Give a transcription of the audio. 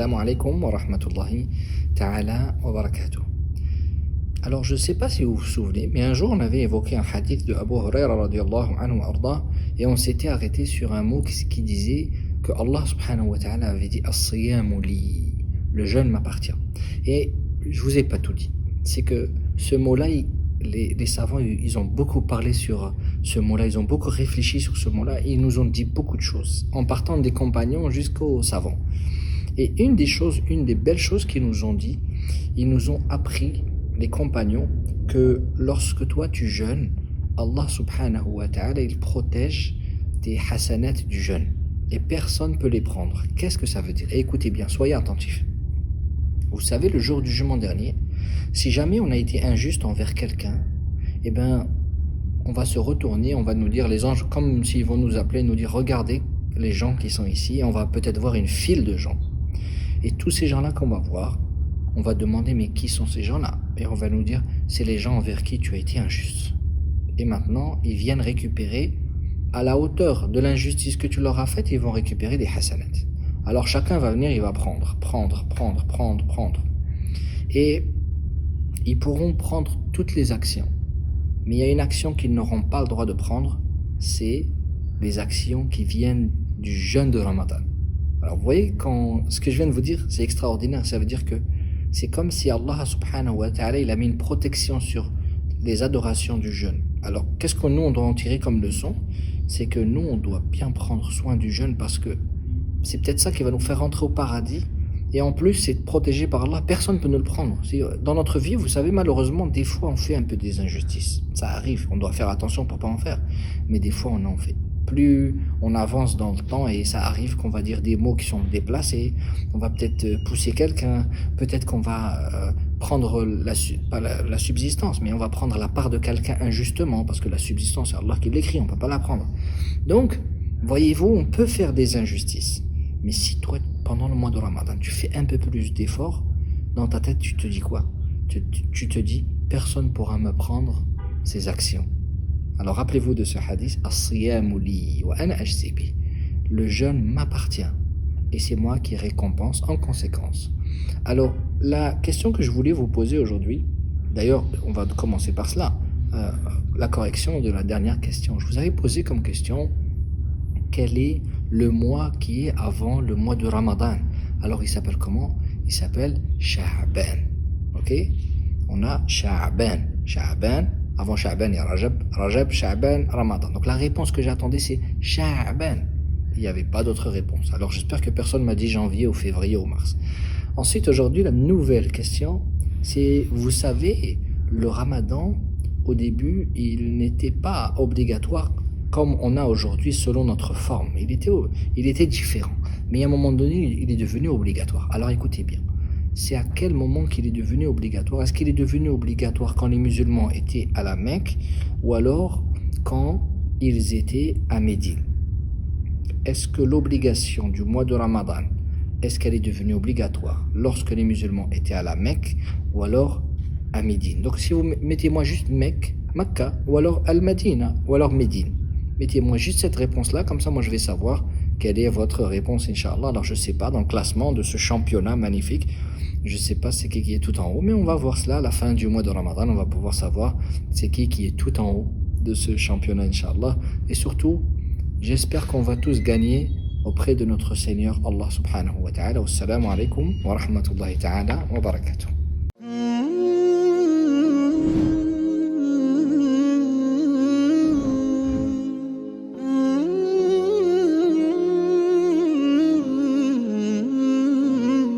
Assalamu alaikum wa rahmatullahi ta'ala wa barakatuh. Alors, je ne sais pas si vous vous souvenez, mais un jour, on avait évoqué un hadith de Abu Huraira radiallahu anhu wa arda, et on s'était arrêté sur un mot qui disait que Allah subhanahu wa ta'ala avait dit As-siyamu li, le jeûne m'appartient. Et je vous ai pas tout dit. C'est que ce mot-là, les savants, ils ont beaucoup parlé sur ce mot-là, ils ont beaucoup réfléchi sur ce mot-là, et ils nous ont dit beaucoup de choses, en partant des compagnons jusqu'aux savants. Et une des belles choses qu'ils nous ont dit, ils nous ont appris, les compagnons, que lorsque toi tu jeûnes, Allah subhanahu wa ta'ala, il protège tes hasanat du jeûne. Et personne ne peut les prendre. Qu'est-ce que ça veut dire? Et écoutez bien, soyez attentifs. Vous savez, le jour du jugement dernier, si jamais on a été injuste envers quelqu'un, eh ben, on va se retourner, on va nous dire, les anges, comme s'ils vont nous appeler, nous dire, regardez les gens qui sont ici, et on va peut-être voir une file de gens. Et tous ces gens-là qu'on va voir, on va demander, mais qui sont ces gens-là? Et on va nous dire, c'est les gens envers qui tu as été injuste. Et maintenant, ils viennent récupérer, à la hauteur de l'injustice que tu leur as faite, ils vont récupérer des hasanats. Alors chacun va venir, il va prendre. Et ils pourront prendre toutes les actions. Mais il y a une action qu'ils n'auront pas le droit de prendre, c'est les actions qui viennent du jeûne de Ramadan. Alors vous voyez, ce que je viens de vous dire, c'est extraordinaire. Ça veut dire que c'est comme si Allah subhanahu wa ta'ala, il a mis une protection sur les adorations du jeûne. Alors qu'est-ce que nous on doit en tirer comme leçon? C'est que nous on doit bien prendre soin du jeûne, parce que c'est peut-être ça qui va nous faire rentrer au paradis. Et en plus, c'est protégé par Allah, personne ne peut nous le prendre. Dans notre vie, vous savez, malheureusement, des fois on fait un peu des injustices. Ça arrive, on doit faire attention pour ne pas en faire. Mais des fois on en fait. Plus on avance dans le temps, et ça arrive qu'on va dire des mots qui sont déplacés, on va peut-être pousser quelqu'un, peut-être qu'on va prendre pas la subsistance, mais on va prendre la part de quelqu'un injustement, parce que la subsistance, c'est Allah qui l'écrit, on ne peut pas la prendre. Donc, voyez-vous, on peut faire des injustices. Mais si toi, pendant le mois de Ramadan, tu fais un peu plus d'efforts, dans ta tête, tu te dis quoi? Tu te dis, personne ne pourra me prendre ces actions. Alors rappelez-vous de ce hadith, As-siyamu li wa ana ajzi bi. Le jeûne m'appartient et c'est moi qui récompense en conséquence. Alors la question que je voulais vous poser aujourd'hui, d'ailleurs on va commencer par cela, la correction de la dernière question. Je vous avais posé comme question, quel est le mois qui est avant le mois de Ramadan? Alors il s'appelle comment? Il s'appelle Sha'ban. Ok? On a Sha'ban. Avant Sha'ban, il y a Rajab, Sha'ban, Ramadan. Donc la réponse que j'attendais, c'est Sha'ban. Il n'y avait pas d'autre réponse. Alors j'espère que personne m'a dit janvier ou février ou mars. Ensuite, aujourd'hui, la nouvelle question, c'est, vous savez, le Ramadan, au début, il n'était pas obligatoire comme on a aujourd'hui selon notre forme. Il était différent. Mais à un moment donné, il est devenu obligatoire. Alors écoutez bien. C'est à quel moment qu'il est devenu obligatoire? Est-ce qu'il est devenu obligatoire quand les musulmans étaient à la Mecque, ou alors quand ils étaient à Médine? Est-ce que l'obligation du mois de Ramadan, est-ce qu'elle est devenue obligatoire lorsque les musulmans étaient à la Mecque, ou alors à Médine? Donc si vous mettez-moi juste Mecca, ou alors Al-Madina, ou alors Médine, mettez-moi juste cette réponse-là, comme ça moi je vais savoir quelle est votre réponse, Inch'Allah. Alors je ne sais pas, dans le classement de ce championnat magnifique, je ne sais pas c'est qui est tout en haut, mais on va voir cela à la fin du mois de Ramadan, on va pouvoir savoir c'est qui est tout en haut de ce championnat, Inch'Allah. Et surtout, j'espère qu'on va tous gagner auprès de notre Seigneur Allah subhanahu wa ta'ala. Wassalamu alaikum wa rahmatullahi ta'ala wa barakatuh.